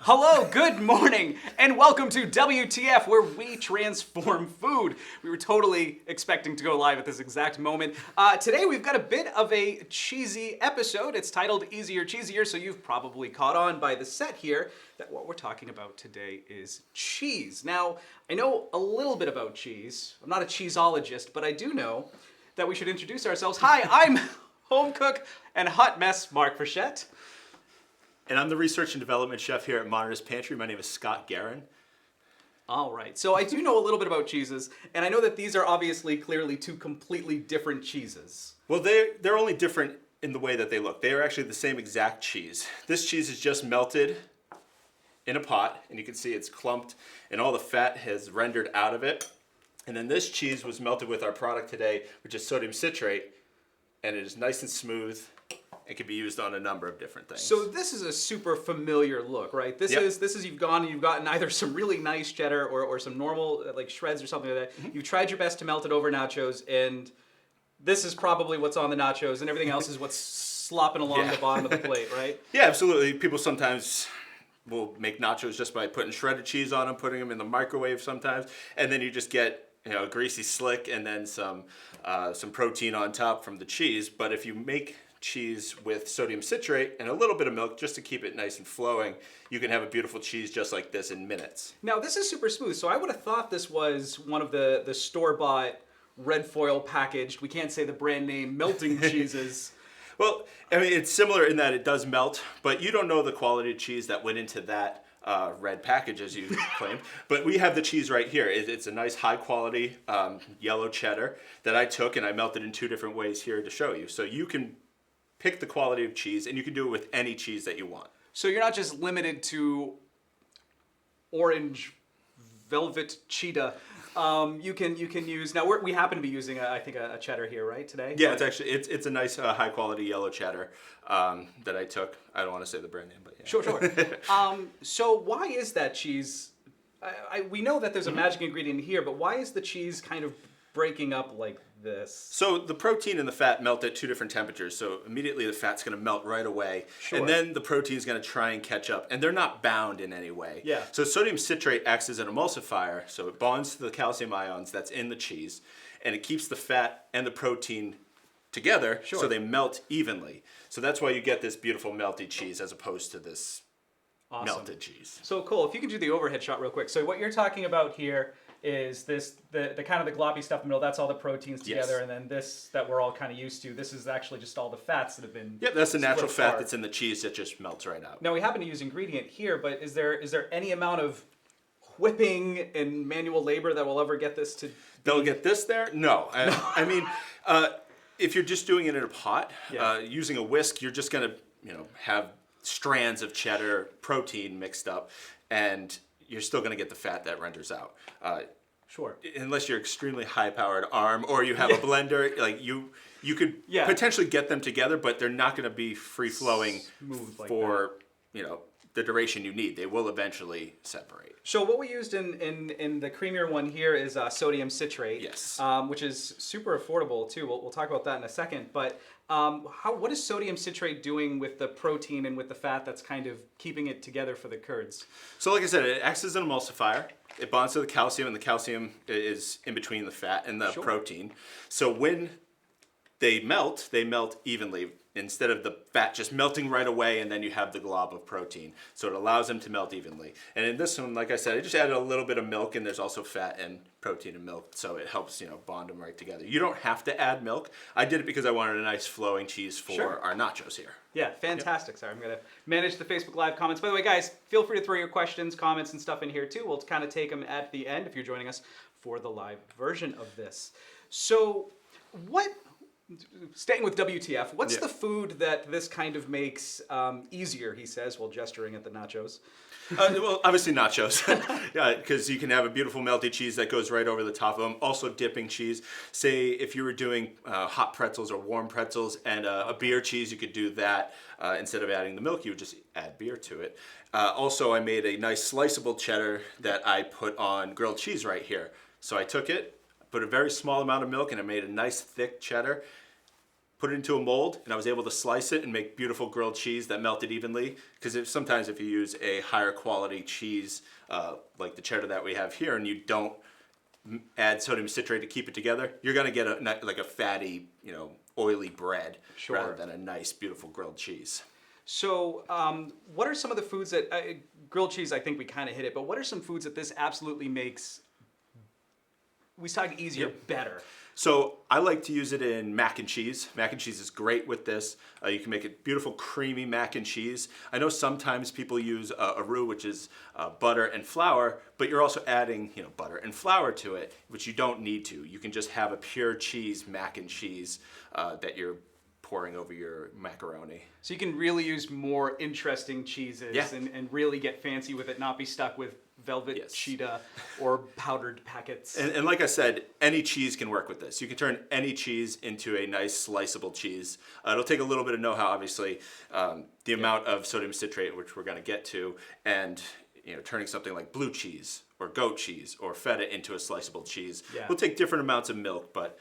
Hello, good morning, and welcome to WTF, where we transform food. We were totally expecting to go live at this exact moment. Today we've got a bit of a cheesy episode. It's titled Easier Cheesier, so you've probably caught on by the set here that what we're talking about today is cheese. Now, I know a little bit about cheese. I'm not a cheeseologist, but I do know that we should introduce ourselves. Hi, I'm home cook and hot mess Mark Frechette. And I'm the research and development chef here at Modernist Pantry. My name is Scott Guerin. All right, so I do know a little bit about cheeses, and I know that these are obviously clearly two completely different cheeses. Well, they're only different in the way that they look. They are actually the same exact cheese. This cheese is just melted in a pot, and you can see it's clumped, and all the fat has rendered out of it. And then this cheese was melted with our product today, which is sodium citrate, and it is nice and smooth. It can be used on a number of different things. So this is a super familiar look, right? This is you've gone and you've gotten either some really nice cheddar or some normal like shreds or something like that. Mm-hmm. You've tried your best to melt it over nachos, and this is probably what's on the nachos, and everything else is what's slopping along the bottom of the plate, right? Yeah, absolutely. People sometimes will make nachos just by putting shredded cheese on them, putting them in the microwave sometimes, and then you just get a greasy slick and then some protein on top from the cheese. But if you make cheese with sodium citrate and a little bit of milk just to keep it nice and flowing, you can have a beautiful cheese just like this in minutes. Now this is super smooth, so I would have thought this was one of the store-bought red foil packaged, we can't say the brand name, melting cheeses. Well, I mean, it's similar in that it does melt, but you don't know the quality of cheese that went into that red package, as you claimed. But we have the cheese right here. It's a nice high quality yellow cheddar that I took and I melted in two different ways here to show you. So you can pick the quality of cheese, and you can do it with any cheese that you want. So you're not just limited to orange velvet cheetah. You can use now. We happen to be using I think a cheddar here, right, today? Yeah, it's a nice high quality yellow cheddar that I took. I don't want to say the brand name, but yeah. Sure. So why is that cheese? We know that there's a magic ingredient here, but why is the cheese kind of breaking up like this? So the protein and the fat melt at two different temperatures. So immediately the fat's going to melt right away. Sure. And then the protein is going to try and catch up. And they're not bound in any way. Yeah. So sodium citrate acts as an emulsifier. So it bonds to the calcium ions that's in the cheese. And it keeps the fat and the protein together. Sure. So they melt evenly. So that's why you get this beautiful melty cheese as opposed to this melted cheese. So cool. If you could do the overhead shot real quick. So what you're talking about here is this the kind of the gloppy stuff in the middle, that's all the proteins together, yes. And then this that we're all kind of used to, this is actually just all the fats that have been that's the natural fat that's in the cheese that just melts right out. Now we happen to use ingredient here, but is there any amount of whipping and manual labor that will ever get this to They'll get this there? No. I mean, if you're just doing it in a pot, using a whisk, you're just going to have strands of cheddar protein mixed up, and you're still going to get the fat that renders out. Sure. Unless you're extremely high-powered arm or you have a blender, like you could potentially get them together, but they're not going to be free-flowing for the duration you need. They will eventually separate. So what we used in the creamier one here is sodium citrate, yes, which is super affordable too. We'll talk about that in a second. But what is sodium citrate doing with the protein and with the fat that's kind of keeping it together for the curds? So like I said, it acts as an emulsifier. It bonds to the calcium, and the calcium is in between the fat and the protein. So when they melt evenly instead of the fat just melting right away and then you have the glob of protein. So it allows them to melt evenly. And in this one, like I said, I just added a little bit of milk, and there's also fat and protein and milk, so it helps bond them right together. You don't have to add milk. I did it because I wanted a nice flowing cheese for our nachos here. Yeah, fantastic. Yep. Sorry, I'm going to manage the Facebook Live comments. By the way, guys, feel free to throw your questions, comments, and stuff in here too. We'll kind of take them at the end if you're joining us for the live version of this. So staying with WTF, what's the food that this kind of makes easier, he says, while gesturing at the nachos? Well, obviously nachos, because you can have a beautiful melty cheese that goes right over the top of them. Also dipping cheese. Say if you were doing hot pretzels or warm pretzels and a beer cheese, you could do that. Instead of adding the milk, you would just add beer to it. Also, I made a nice sliceable cheddar that I put on grilled cheese right here. So I took it, put a very small amount of milk, and I made a nice thick cheddar. put it into a mold, and I was able to slice it and make beautiful grilled cheese that melted evenly. Because sometimes if you use a higher quality cheese, like the cheddar that we have here, and you don't add sodium citrate to keep it together, you're gonna get a fatty, oily bread rather than a nice, beautiful grilled cheese. So, what are some of the foods that grilled cheese? I think we kind of hit it, but what are some foods that this absolutely makes? We talk easier, better. So I like to use it in mac and cheese. Mac and cheese is great with this. You can make it beautiful, creamy mac and cheese. I know sometimes people use a roux, which is butter and flour, but you're also adding, butter and flour to it, which you don't need to. You can just have a pure cheese mac and cheese that you're pouring over your macaroni. So you can really use more interesting cheeses and really get fancy with it, not be stuck with velvet cheetah or powdered packets. And like I said, any cheese can work with this. You can turn any cheese into a nice sliceable cheese. It'll take a little bit of know-how, obviously, the amount of sodium citrate, which we're going to get to, and turning something like blue cheese or goat cheese or feta into a sliceable cheese. Will take different amounts of milk, but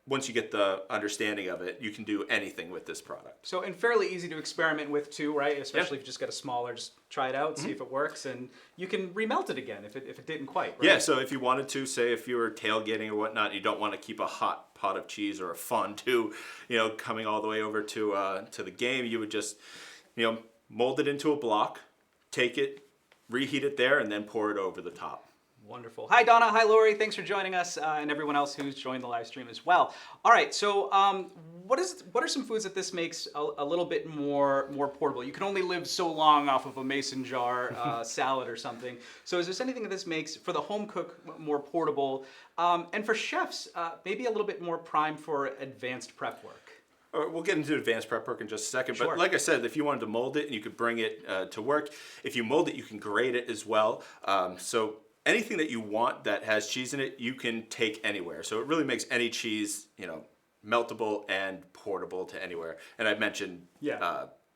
once you get the understanding of it, you can do anything with this product. So, and fairly easy to experiment with too, right? Especially if you just got a smaller, just try it out, see if it works, and you can remelt it again if it didn't quite, right? Yeah, so if you wanted to, say if you were tailgating or whatnot, you don't want to keep a hot pot of cheese or a fondue, coming all the way over to the game, you would just, mold it into a block, take it, reheat it there, and then pour it over the top. Wonderful. Hi, Donna. Hi, Lori. Thanks for joining us, and everyone else who's joined the live stream as well. All right, so what are some foods that this makes a little bit more portable? You can only live so long off of a mason jar salad or something. So is there anything that this makes for the home cook more portable, and for chefs maybe a little bit more primed for advanced prep work? We'll get into advanced prep work in just a second, Sure. but like I said, if you wanted to mold it and you could bring it to work, if you mold it, you can grate it as well. So anything that you want that has cheese in it, you can take anywhere. So it really makes any cheese, meltable and portable to anywhere. And I mentioned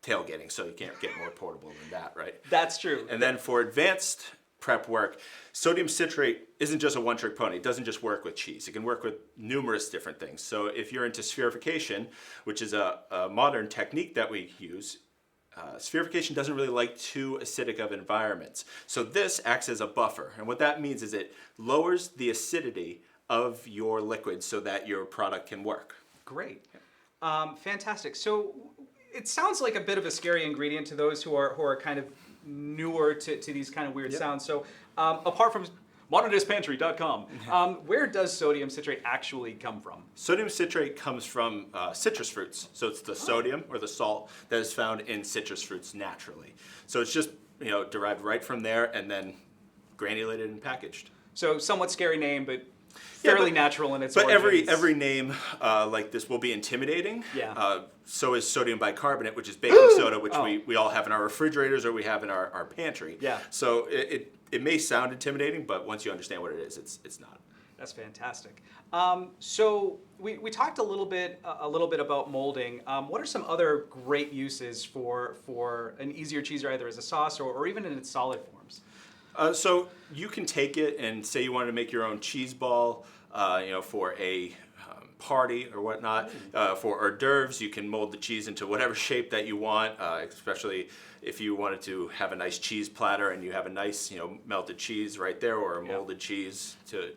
tailgating, so you can't get more portable than that, right? That's true. And then for advanced prep work, sodium citrate isn't just a one-trick pony. It doesn't just work with cheese. It can work with numerous different things. So if you're into spherification, which is a modern technique that we use, spherification doesn't really like too acidic of environments. So this acts as a buffer. And what that means is it lowers the acidity of your liquid so that your product can work. Great. Fantastic. So it sounds like a bit of a scary ingredient to those who are kind of newer to these kind of weird sounds. So apart from ModernistPantry.com, where does sodium citrate actually come from? Sodium citrate comes from citrus fruits. So it's the sodium or the salt that is found in citrus fruits naturally. So it's just derived right from there and then granulated and packaged. So somewhat scary name, but fairly natural in its origins. But every name like this will be intimidating. Yeah. So is sodium bicarbonate, which is baking soda, which we all have in our refrigerators or we have in our pantry. Yeah. So it may sound intimidating, but once you understand what it is, it's not. That's fantastic. So we talked a little bit about molding. What are some other great uses for an easier cheese, either as a sauce or even in its solid forms? So you can take it and say you wanted to make your own cheese ball, for a party or whatnot. For hors d'oeuvres, you can mold the cheese into whatever shape that you want, especially if you wanted to have a nice cheese platter and you have a nice, melted cheese right there or a molded cheese to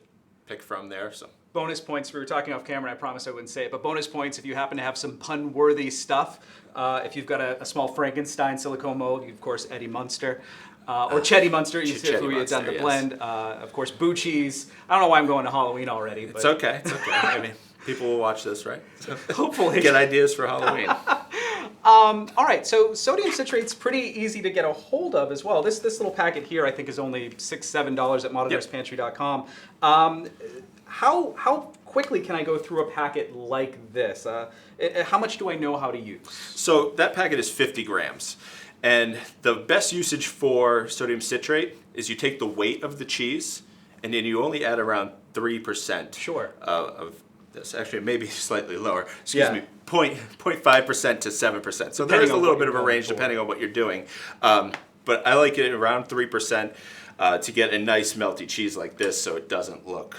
pick from there. So. Bonus points, we were talking off camera, I promised I wouldn't say it, but bonus points if you happen to have some pun-worthy stuff. If you've got a small Frankenstein silicone mold, you, of course, Eddie Munster. Or Chetty Munster, you see who you had done the blend. Of course, Boo Cheese. I don't know why I'm going to Halloween already. But It's okay. I mean, people will watch this, right? So hopefully. Get ideas for Halloween. All right, so sodium citrate's pretty easy to get a hold of as well. This little packet here, I think, is only $6, $7 at modernistpantry.com. How quickly can I go through a packet like this? How much do I know how to use? So that packet is 50 grams. And the best usage for sodium citrate is you take the weight of the cheese and then you only add around 3% of this. Actually, maybe slightly lower. Excuse me, 0.5% to 7%. So there is a little bit of a range depending on what you're doing. But I like it around 3% to get a nice melty cheese like this so it doesn't look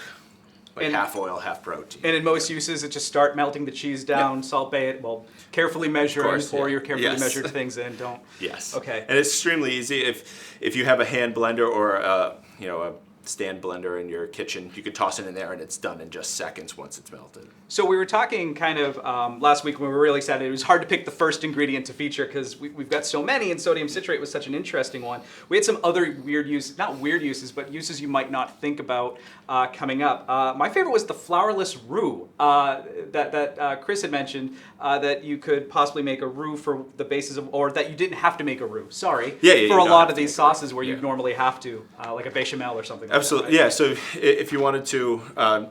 like half oil, half protein. And in most uses, it just start melting the cheese down, salt bay it, well, carefully measure and pour your carefully measured things in. Don't. Yes. Okay. And it's extremely easy if you have a hand blender or a stand blender in your kitchen, you can toss it in there and it's done in just seconds once it's melted. So we were talking kind of last week when we were really excited. It was hard to pick the first ingredient to feature because we've got so many, and sodium citrate was such an interesting one. We had some other weird uses, not weird uses, but uses you might not think about coming up. My favorite was the flourless roux that Chris had mentioned, that you could possibly make a roux for the basis of, or that you didn't have to make a roux, for a lot of these sauces where you normally have to, like a bechamel or something. Absolutely, like that, right? yeah. So if you wanted to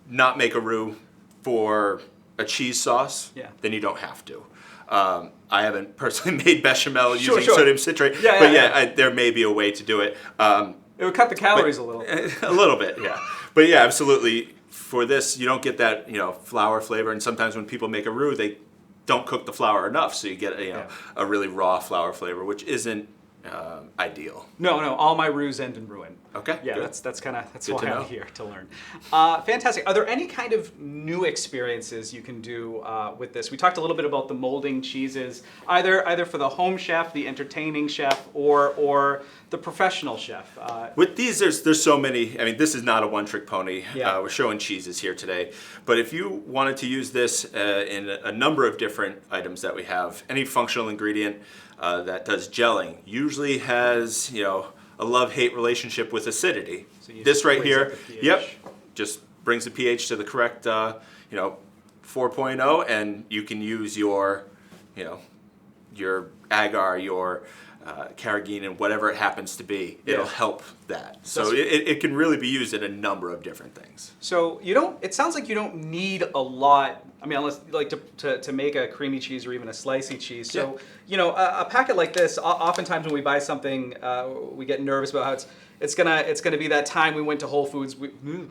not make a roux for a cheese sauce, then you don't have to. I haven't personally made bechamel using sodium citrate, but there may be a way to do it. It would cut the calories a little. A little bit, yeah. But yeah, absolutely. For this, you don't get that flour flavor, and sometimes when people make a roux, they don't cook the flour enough, so you get a really raw flour flavor, which isn't ideal. No, all my roux end in ruin. Okay. Yeah, good. that's why I'm here to learn. Fantastic. Are there any kind of new experiences you can do with this? We talked a little bit about the molding cheeses, either for the home chef, the entertaining chef, or the professional chef. With these, there's so many. I mean, this is not a one-trick pony. We're showing cheeses here today, but if you wanted to use this in a number of different items that we have, any functional ingredient that does gelling usually has a love-hate relationship with acidity. So this right here, just brings the pH to the correct 4.0, and you can use your agar, your carrageenan, whatever it happens to be. It'll help that. So it can really be used in a number of different things. So it sounds like you don't need a lot. I mean, unless like to make a creamy cheese or even a slicey cheese. So a packet like this, oftentimes when we buy something, we get nervous about how it's gonna be that time we went to Whole Foods.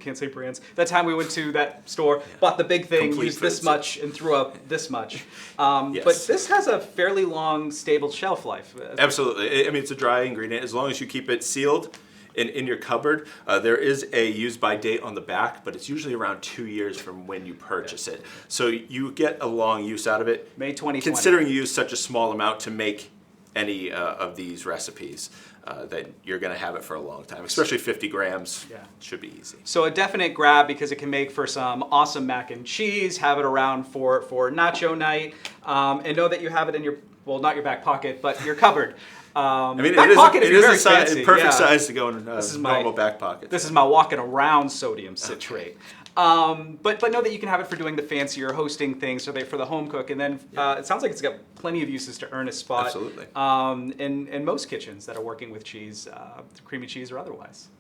Can't say brands. That time we went to that store, bought the big thing, used this much, and threw up this much. But this has a fairly long, stable shelf life. Absolutely. I mean, it's a dry ingredient. As long as you keep it sealed in your cupboard, there is a use by date on the back, but it's usually around 2 years from when you purchase it. So you get a long use out of it. May 2020. Considering you use such a small amount to make any of these recipes, that you're going to have it for a long time, especially 50 grams. Should be easy. So a definite grab because it can make for some awesome mac and cheese. Have it around for nacho night, and know that you have it in your, well, not your back pocket, but your cupboard. I mean, back pocket it is a perfect size to go in a normal back pocket. This is my walking around sodium citrate. But know that you can have it for doing the fancier hosting things, for the home cook, and then it sounds like it's got plenty of uses to earn a spot. Absolutely. In most kitchens that are working with cheese, creamy cheese or otherwise.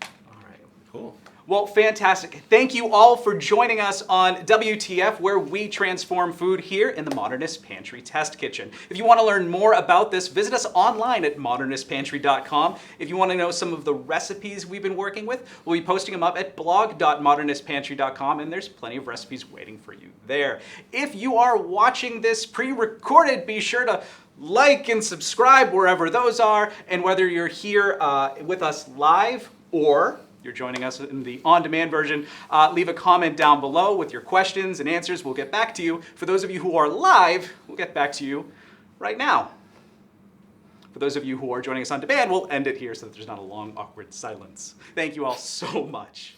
All right. Cool. Well, fantastic. Thank you all for joining us on WTF, where we transform food here in the Modernist Pantry Test Kitchen. If you want to learn more about this, visit us online at modernistpantry.com. If you want to know some of the recipes we've been working with, we'll be posting them up at blog.modernistpantry.com, and there's plenty of recipes waiting for you there. If you are watching this pre-recorded, be sure to like and subscribe wherever those are, and whether you're here with us live or you're joining us in the on-demand version, leave a comment down below with your questions and answers. We'll get back to you. For those of you who are live, we'll get back to you right now. For those of you who are joining us on demand, we'll end it here so that there's not a long, awkward silence. Thank you all so much.